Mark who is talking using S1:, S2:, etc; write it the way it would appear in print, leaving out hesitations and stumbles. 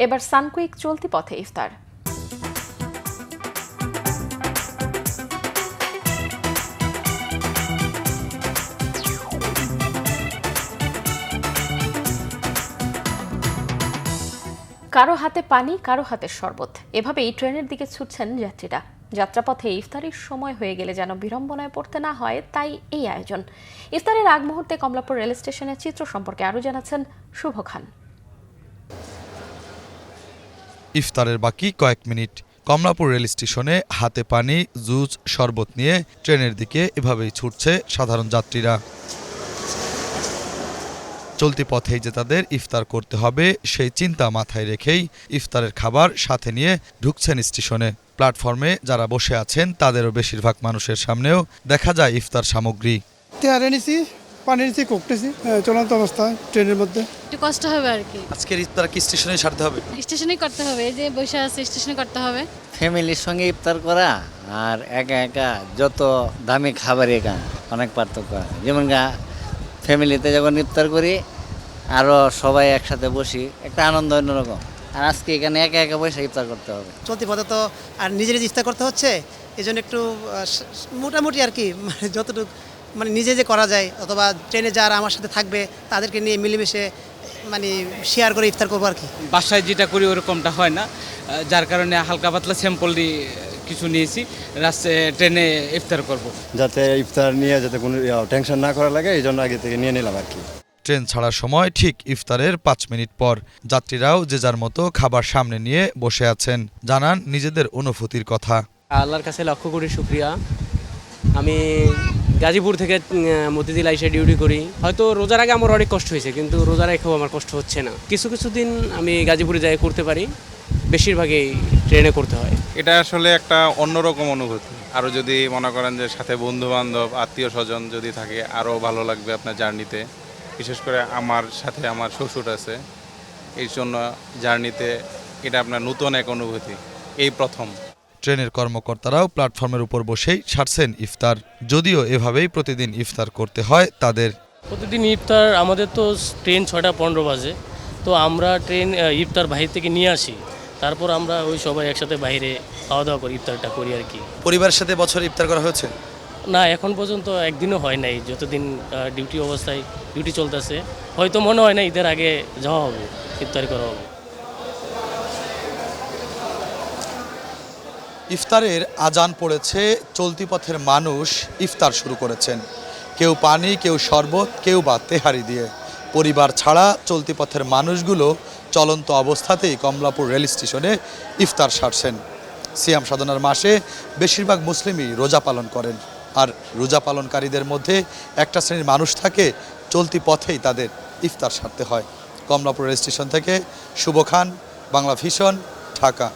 S1: এবার সানকুইক চলতি পথে ইফতার। কারো হাতে পানি, কারো হাতে শরবত, এভাবেই ট্রেনের দিকে ছুটছেন যাত্রীরা। যাত্রাপথে ইফতারির সময় হয়ে গেলে যেন বিড়ম্বনায় পড়তে না হয়, তাই এই আয়োজন। ইফতারের আগ মুহূর্তে কমলাপুর রেল স্টেশনের চিত্র সম্পর্কে আরও জানাচ্ছেন শুভ খান।
S2: ইফতারের বাকি কয়েক মিনিট। কমলাপুর রেল স্টেশনে হাতে পানি, জুস, শরবত নিয়ে ট্রেনের দিকে এভাবেই ছুটছে সাধারণ যাত্রীরা। চলতি পথেই যে তাদের ইফতার করতে হবে সেই চিন্তা মাথায় রেখেই ইফতারের খাবার সাথে নিয়ে ঢুকছেন স্টেশনে। প্ল্যাটফর্মে যারা বসে আছেন তাদেরও বেশিরভাগ মানুষের সামনেও দেখা যায় ইফতার সামগ্রী।
S3: পানি নিচ্ছি, কোকটেছি চলন্ত অবস্থায় ট্রেনের মধ্যে।
S4: একটু কষ্ট হবে আর কি।
S2: আজকের ইফতার কি স্টেশনে সারতে হবে?
S4: স্টেশনেই করতে হবে, এই যে বসে আছে স্টেশনে করতে হবে।
S5: ফ্যামিলির সঙ্গে ইফতার করা আর একা একা যত দামি খাবার একা অনেক পার্থক্য আছে। যেমন ফ্যামিলিতে যখন ইফতার করি আরও সবাই একসাথে বসি, একটা আনন্দ অন্যরকম। আর আজকে এখানে একা একা বসে ইফতার করতে হবে।
S6: চলতি পথে তো আর নিজে ইফতার করতে হচ্ছে, এই জন্য একটু মোটামুটি আর কি, মানে যতটুকু মানে নিজে যে করা যায়, অথবা ট্রেনে যারা আমার সাথে থাকবে তাদেরকে নিয়ে মিলেমিশে মানে শেয়ার করে ইফতার করবো আর কি।
S7: বাসায় যেটা করি ওরকমটা হয় না, যার কারণে হালকা পাতলা স্যাম্পলই কিছু নিয়েছি, রাস্তায় ট্রেনে ইফতার করব।
S8: যাতে ইফতার নিয়ে যাতে কোনো টেনশন না করা লাগে, এই জন্য আগে থেকে নিয়ে নিলাম আর কি।
S2: ট্রেন ছাড়ার সময় ঠিক ইফতারের 5 মিনিট পর যাত্রীরাও যে যার মতো খাবার সামনে নিয়ে বসে আছেন, জানান নিজেদের অনুভূতির কথা।
S9: আল্লাহর কাছে লক্ষ কোটি শুকরিয়া। আমি গাজীপুর থেকে মতিঝিল এসে ডিউটি করি। হয়তো রোজার আগে আমার অনেক কষ্ট হয়েছে, কিন্তু রোজার রেখেও আমার কষ্ট হচ্ছে না। কিছু কিছু দিন আমি গাজীপুরে যাই করতে পারি, বেশিরভাগই ট্রেনে করতে হয়।
S10: এটা আসলে একটা অন্যরকম অনুভূতি। আরও যদি মনে করেন যে সাথে বন্ধু বান্ধব, আত্মীয় স্বজন যদি থাকে, আরও ভালো লাগবে আপনার জার্নিতে। বিশেষ করে আমার সাথে আমার শ্বশুর আছে, এই জন্য জার্নিতে এটা আপনার নতুন এক অনুভূতি, এই প্রথম।
S2: ট্রেনের কর্মকর্তারাও প্ল্যাটফর্মের উপর বসেই সারছেন ইফতার, যদিও এভাবেই প্রতিদিন ইফতার করতে হয় তাদের।
S9: প্রতিদিন ইফতার আমাদের তো ট্রেন 6:15 বাজে, তো আমরা ট্রেন ইফতার বাহির থেকে নিয়ে আসি, তারপর আমরা ওই সবাই একসাথে বাইরে খাওয়া দাওয়া করি, ইফতারটা করি আর কি।
S2: পরিবারের সাথে বছর ইফতার করা হয়েছে?
S9: না, এখন পর্যন্ত একদিনও হয় নাই। যতদিন ডিউটি অবস্থায় ডিউটি চলতেছে, হয়তো মনে হয় না ঈদের আগে যাওয়া হবে, ইফতারি করা হবে।
S2: ইফতারের আজান পড়েছে, চলতি পথের মানুষ ইফতার শুরু করেছেন। কেউ পানি, কেউ শরবত, কেউ বা তেহারি দিয়ে। পরিবার ছাড়া চলতি পথের মানুষগুলো চলন্ত অবস্থাতেই কমলাপুর রেল স্টেশনে ইফতার সারছেন। সিয়াম সাধনার মাসে বেশিরভাগ মুসলিমই রোজা পালন করেন, আর রোজা পালনকারীদের মধ্যে একটা শ্রেণীর মানুষ থাকে চলতি পথেই তাদের ইফতার সারতে হয়। কমলাপুর রেল স্টেশন থেকে শুভ খান, বাংলা ভিশন, ঢাকা।